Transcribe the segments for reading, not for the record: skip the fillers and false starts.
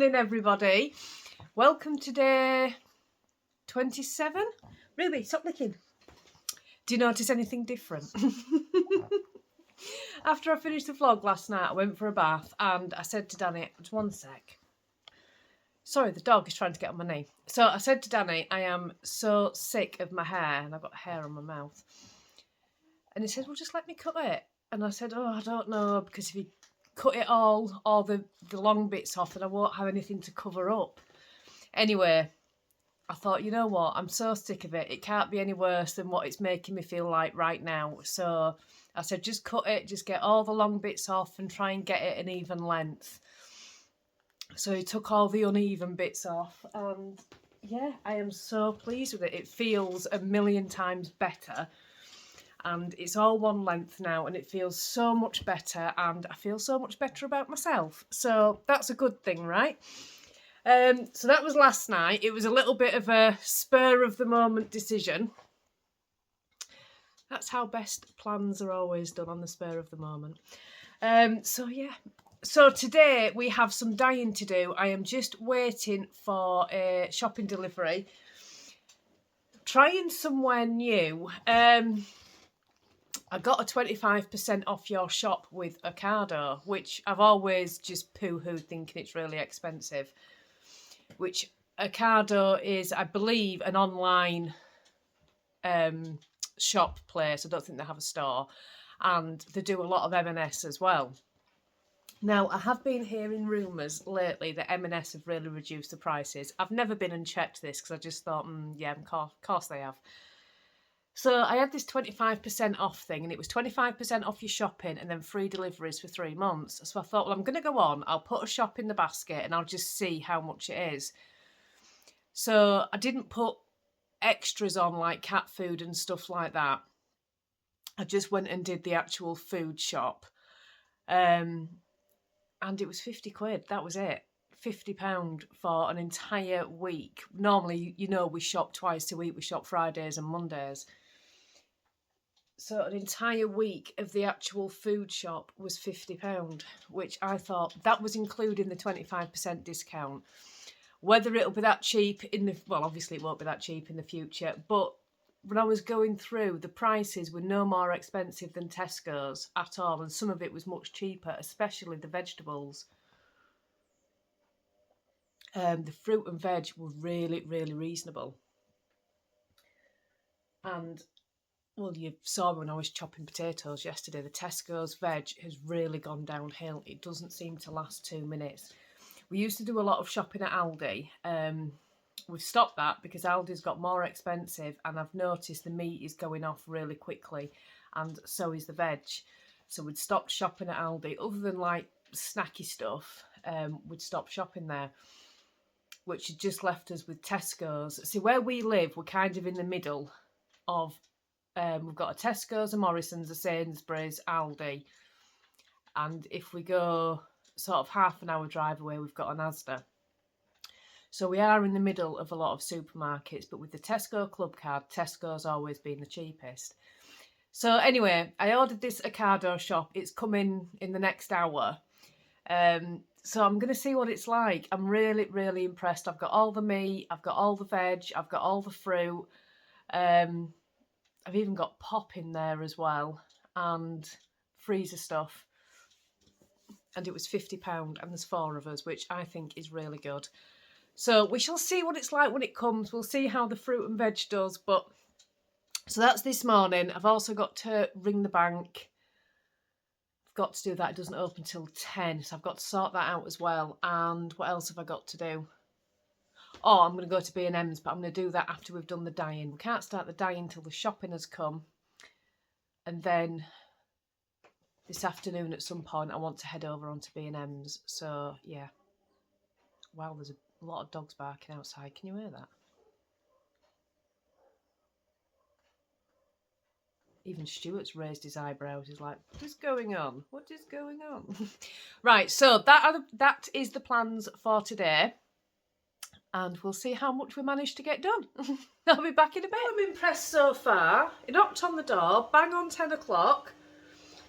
morning, everybody. Welcome to day 27. Ruby, stop licking. Do you notice anything different? After I finished the vlog last night, I went for a bath and I said to Danny, just one sec. Sorry, the dog is trying to get on my knee. So I said to Danny, I am so sick of my hair and I've got hair on my mouth. And he said, well, just let me cut it. And I said, oh, I don't know, because if you cut it all the long bits off, then I won't have anything to cover up. Anyway, I thought, you know what, I'm so sick of it. It can't be any worse than what it's making me feel like right now. So I said, just cut it, just get all the long bits off and try and get it an even length. So he took all the uneven bits off and yeah, I am so pleased with it. It feels a million times better. And it's all one length now and it feels so much better and I feel so much better about myself. So that's a good thing, right? So that was last night. It was a little bit of a spur of the moment decision. That's how best plans are always done, on the spur of the moment. So yeah. So today we have some dyeing to do. I am just waiting for a shopping delivery. Trying somewhere new. I got a 25% off your shop with Ocado, which I've always just poo-hooed thinking it's really expensive. Which Ocado is, I believe, an online shop place. I don't think they have a store. And they do a lot of M&S as well. Now, I have been hearing rumours lately that M&S have really reduced the prices. I've never been and checked this because I just thought, yeah, of course they have. So I had this 25% off thing and it was 25% off your shopping and then free deliveries for 3 months. So I thought, well, I'm going to go on, I'll put a shop in the basket and I'll just see how much it is. So I didn't put extras on like cat food and stuff like that. I just went and did the actual food shop. And it was 50 quid, that was it. £50 for an entire week. Normally, you know, we shop twice a week. We shop Fridays and Mondays. So an entire week of the actual food shop was £50, which I thought that was including the 25% discount. Whether it'll be that cheap in the, well, obviously it won't be that cheap in the future, but when I was going through, the prices were no more expensive than Tesco's at all, and some of it was much cheaper, especially the vegetables. The fruit and veg were really, really reasonable. And well, you saw when I was chopping potatoes yesterday, the Tesco's veg has really gone downhill. It doesn't seem to last 2 minutes. We used to do a lot of shopping at Aldi. We've stopped that because Aldi's got more expensive and I've noticed the meat is going off really quickly and so is the veg. So we'd stopped shopping at Aldi. Other than like snacky stuff, we'd stopped shopping there, which had just left us with Tesco's. See, where we live, we're kind of in the middle of we've got a Tesco's, a Morrison's, a Sainsbury's, Aldi. And if we go sort of half an hour drive away, we've got an Asda. So we are in the middle of a lot of supermarkets, but with the Tesco club card, Tesco's always been the cheapest. So anyway, I ordered this Ocado shop. It's coming in the next hour. So I'm going to see what it's like. I'm really, really impressed. I've got all the meat, I've got all the veg, I've got all the fruit. I've even got pop in there as well and freezer stuff. And it was £50 and there's 4 of us, which I think is really good. So we shall see what it's like when it comes. We'll see how the fruit and veg does. But so that's this morning. I've also got to ring the bank. I've got to do that. It doesn't open till 10. So I've got to sort that out as well. And what else have I got to do? Oh, I'm going to go to B&M's, but I'm going to do that after we've done the dyeing. We can't start the dyeing until the shopping has come. And then this afternoon at some point, I want to head over onto B&M's. So, yeah. Wow, there's a lot of dogs barking outside. Can you hear that? Even Stuart's raised his eyebrows. He's like, what is going on? What is going on? Right, so that is the plans for today. And we'll see how much we managed to get done. I'll be back in a bit. I'm impressed so far. He knocked on the door, bang on 10 o'clock.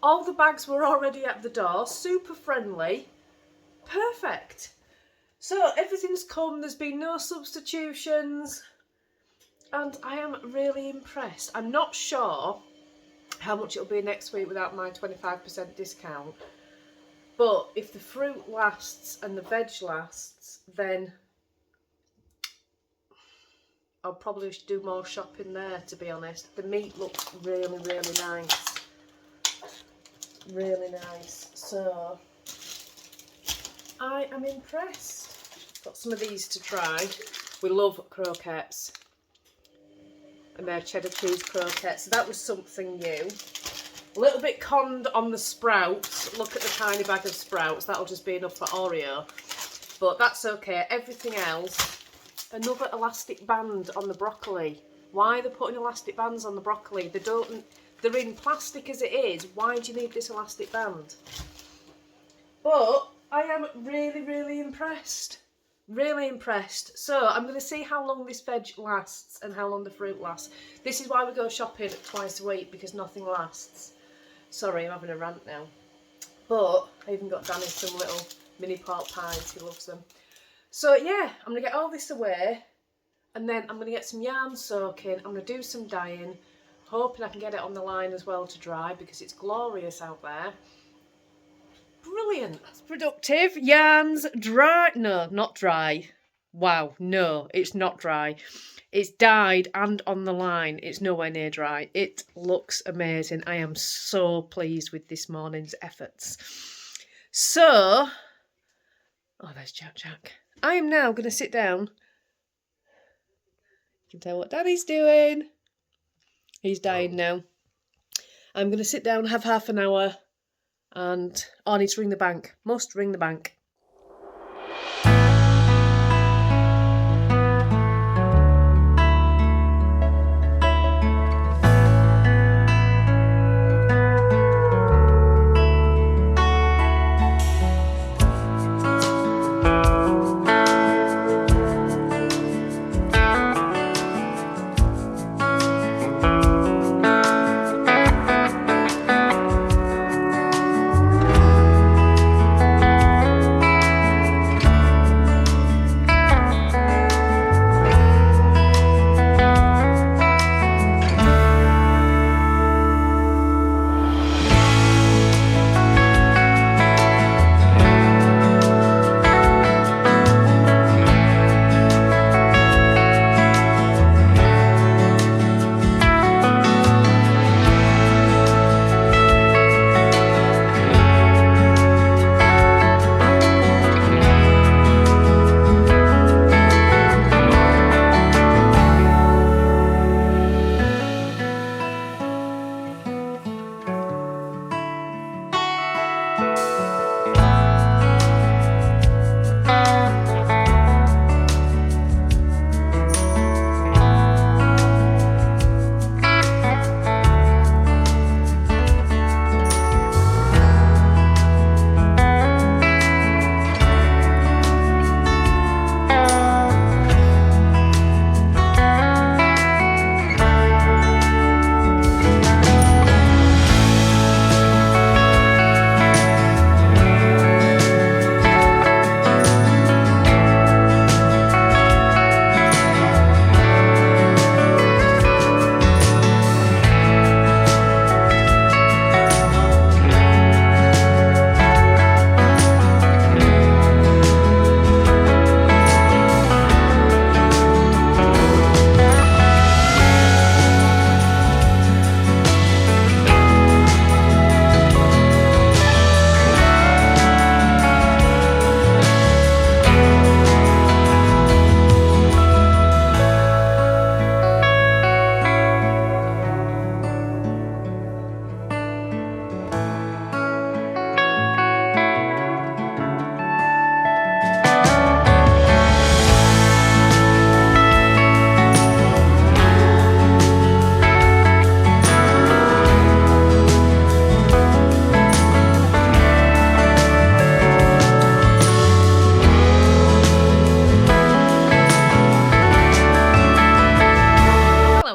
All the bags were already at the door, super friendly. Perfect. So everything's come, there's been no substitutions, and I am really impressed. I'm not sure how much it'll be next week without my 25% discount, but if the fruit lasts and the veg lasts, then I'll probably do more shopping there, to be honest. The meat looks really, really nice. Really nice. So I am impressed. Got some of these to try. We love croquettes. And they're cheddar cheese croquettes. So that was something new. A little bit conned on the sprouts. Look at the tiny bag of sprouts. That'll just be enough for Oreo. But that's okay. Everything else. Another elastic band on the broccoli. Why they're putting elastic bands on the broccoli? They're in plastic as it is. Why do you need this elastic band? But I am really, really impressed. Really impressed. So I'm going to see how long this veg lasts and how long the fruit lasts. This is why we go shopping twice a week, because nothing lasts. Sorry, I'm having a rant now. But I even got Danny some little mini pork pies. He loves them. So yeah, I'm going to get all this away, and then I'm going to get some yarn soaking. I'm going to do some dyeing, hoping I can get it on the line as well to dry, because it's glorious out there. Brilliant. That's productive. Yarns dry. No, not dry. Wow, no, it's not dry. It's dyed and on the line. It's nowhere near dry. It looks amazing. I am so pleased with this morning's efforts. So, oh, there's Jack. I am now going to sit down. You can tell what Daddy's doing. He's dying now. I'm going to sit down, have half an hour, and I need to ring the bank. Must ring the bank.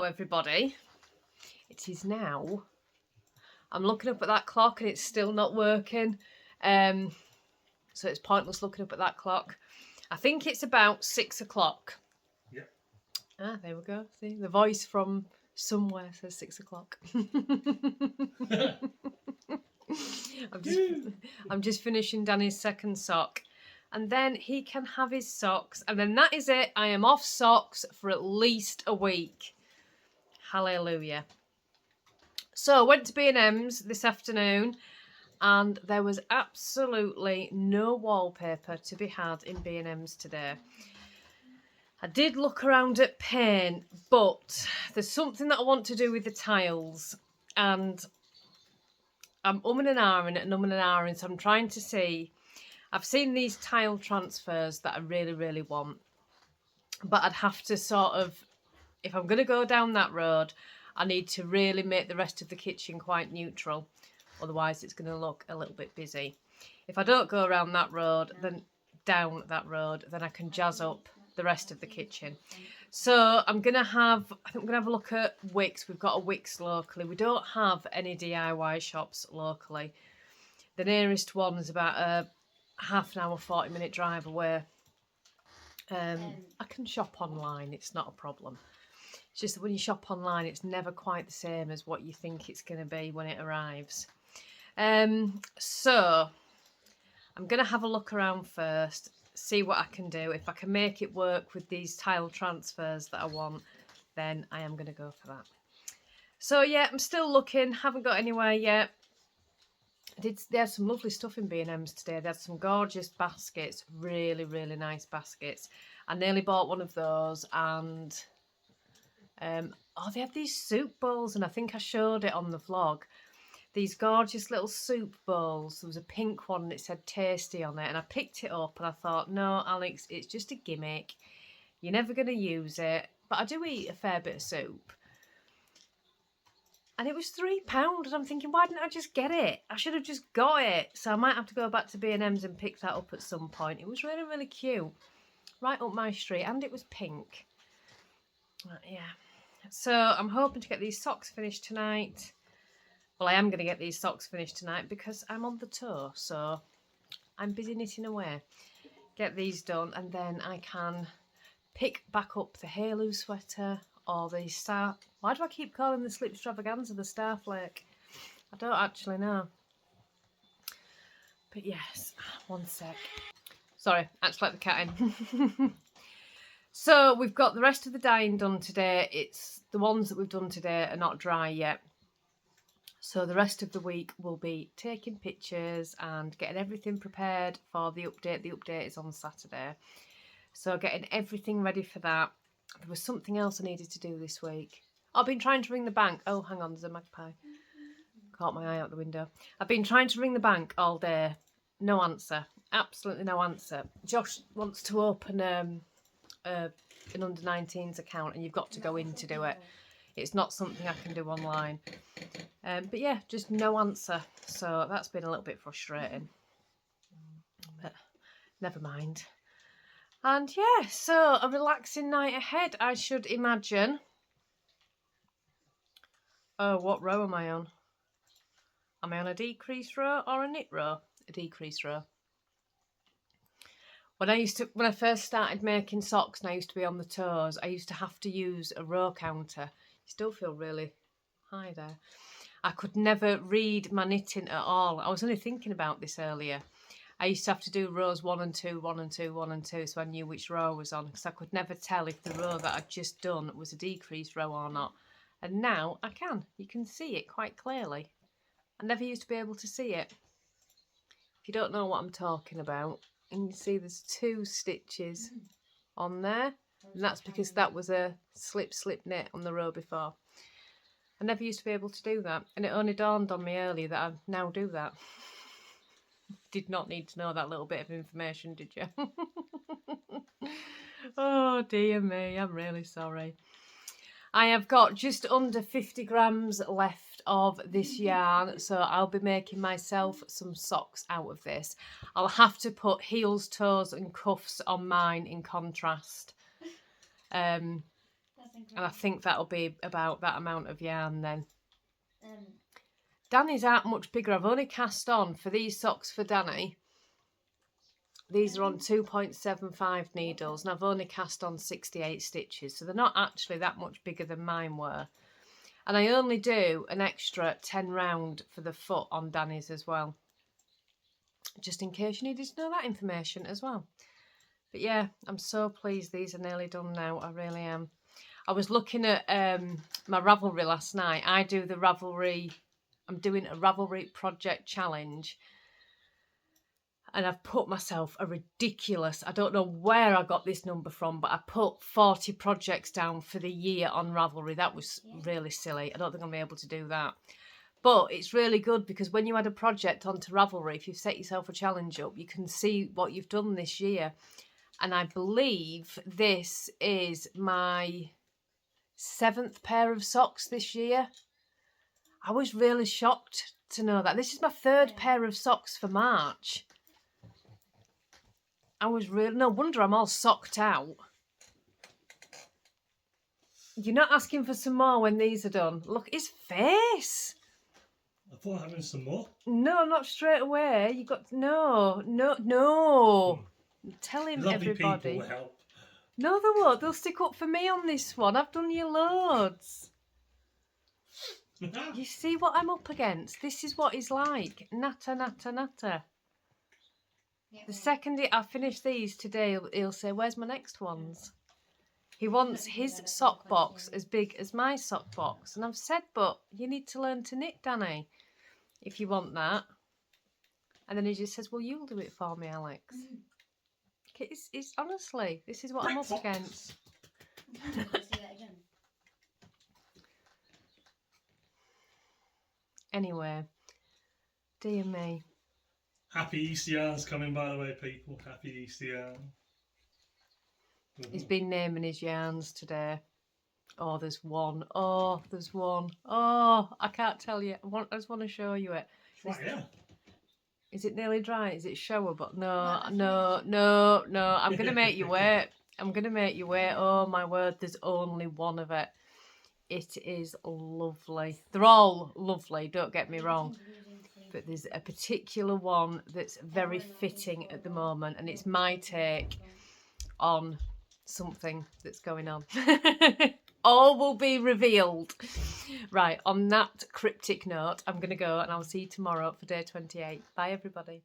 Everybody, it is now, I'm looking up at that clock and it's still not working, so it's pointless looking up at that clock. I think it's about 6 o'clock. Yep. Ah, there we go. See, the voice from somewhere says 6 o'clock. I'm just finishing Danny's second sock. And then he can have his socks. And then that is it. I am off socks for at least a week. Hallelujah. So I went to B&M's this afternoon. And there was absolutely no wallpaper to be had in B&M's today. I did look around at paint, but there's something that I want to do with the tiles. And I'm umming and ahhing, so I'm trying to see. I've seen these tile transfers that I really, really want. But I'd have to sort of, if I'm going to go down that road, I need to really make the rest of the kitchen quite neutral. Otherwise, it's going to look a little bit busy. If I don't go around that road, then down that road, then I can jazz up the rest of the kitchen. So I'm going to have, I think we're going to have a look at Wicks. We've got a Wicks locally. We don't have any DIY shops locally. The nearest one is about a half an hour, 40-minute drive away. I can shop online, it's not a problem. It's just that when you shop online, it's never quite the same as what you think it's going to be when it arrives. So I'm going to have a look around first, see what I can do. If I can make it work with these tile transfers that I want, then I am going to go for that. So yeah, I'm still looking, haven't got anywhere yet. They had some lovely stuff in B&M's today. They had some gorgeous baskets, really, really nice baskets. I nearly bought one of those, and they have these soup bowls, and I think I showed it on the vlog. These gorgeous little soup bowls. There was a pink one and it said tasty on it, and I picked it up and I thought, no, Alex, it's just a gimmick. You're never going to use it. But I do eat a fair bit of soup. And it was £3, and I'm thinking, why didn't I just get it? I should have just got it. So I might have to go back to B&M's and pick that up at some point. It was really, really cute. Right up my street, and it was pink. Yeah. So I'm hoping to get these socks finished tonight. Well, I am going to get these socks finished tonight because I'm on the toe. So I'm busy knitting away. Get these done, and then I can pick back up the Halo sweater or the Star... Why do I keep calling the Slip Stravaganza the Starflake? I don't actually know. But yes, one sec. Sorry, I had to let the cat in. So we've got the rest of the dyeing done today. It's the ones that we've done today are not dry yet. So the rest of the week will be taking pictures and getting everything prepared for the update. The update is on Saturday. So getting everything ready for that. There was something else I needed to do this week. I've been trying to ring the bank. Oh, hang on, there's a magpie. Caught my eye out the window. I've been trying to ring the bank all day. No answer. Absolutely no answer. Josh wants to open an under-19s account, and you've got to go in to do it. It's not something I can do online. But yeah, just no answer. So that's been a little bit frustrating. But never mind. And yeah, so a relaxing night ahead, I should imagine. Oh, what row am I on? Am I on a decrease row or a knit row? A decrease row. When I first started making socks and I used to be on the toes, I used to have to use a row counter. You still feel really high there. I could never read my knitting at all. I was only thinking about this earlier. I used to have to do rows 1 and 2, 1 and 2, 1 and 2, so I knew which row I was on, because I could never tell if the row that I'd just done was a decreased row or not. And now I can. You can see it quite clearly. I never used to be able to see it. If you don't know what I'm talking about, and you see there's 2 stitches on there, and that's because that was a slip knit on the row before. I never used to be able to do that, and it only dawned on me earlier that I now do that. Did not need to know that little bit of information, did you? Oh dear me, I'm really sorry. I have got just under 50 grams left of this yarn, so I'll be making myself some socks out of this. I'll have to put heels, toes and cuffs on mine in contrast. And I think that'll be about that amount of yarn then. Danny's aren't much bigger. I've only cast on for these socks for Danny. these are on 2.75 needles and I've only cast on 68 stitches, so they're not actually that much bigger than mine were. And I only do an extra 10 round for the foot on Danny's as well, just in case you needed to know that information as well. But yeah, I'm so pleased these are nearly done now. I really am. I was looking at my Ravelry last night. I do the Ravelry, I'm doing a Ravelry project challenge. And I've put myself a ridiculous, I don't know where I got this number from, but I put 40 projects down for the year on Ravelry. That was really silly. I don't think I'll be able to do that. But it's really good because when you add a project onto Ravelry, if you've set yourself a challenge up, you can see what you've done this year. And I believe this is my 7th pair of socks this year. I was really shocked to know that. This is my 3rd pair of socks for March. I was really, no wonder I'm all socked out. You're not asking for some more when these are done. Look, his face. I thought having some more. No, not straight away. You got, no. Tell him, Lovely everybody. People will help. No, they won't. They'll stick up for me on this one. I've done you loads. You see what I'm up against? This is what he's like. Natter, natter, natter. The second I finish these today, he'll say, where's my next ones? He wants his sock box as big as my sock box. And I've said, but you need to learn to knit, Danny, if you want that. And then he just says, well, you'll do it for me, Alex. It's honestly, this is what I'm up against. Anyway, dear me. Happy Easter yarns coming, by the way, people. Happy Easter yarn. He's been naming his yarns today. Oh, there's one. Oh, there's one. Oh, I can't tell you. I just want to show you it. Right, yeah. Is it nearly dry? Is it shower? But no. I'm going to make you wait. I'm going to make you wait. Oh, my word. There's only one of it. It is lovely. They're all lovely, don't get me wrong. But there's a particular one that's very fitting at the moment, and it's my take on something that's going on. All will be revealed. Right, on that cryptic note, I'm going to go, and I'll see you tomorrow for day 28. Bye, everybody.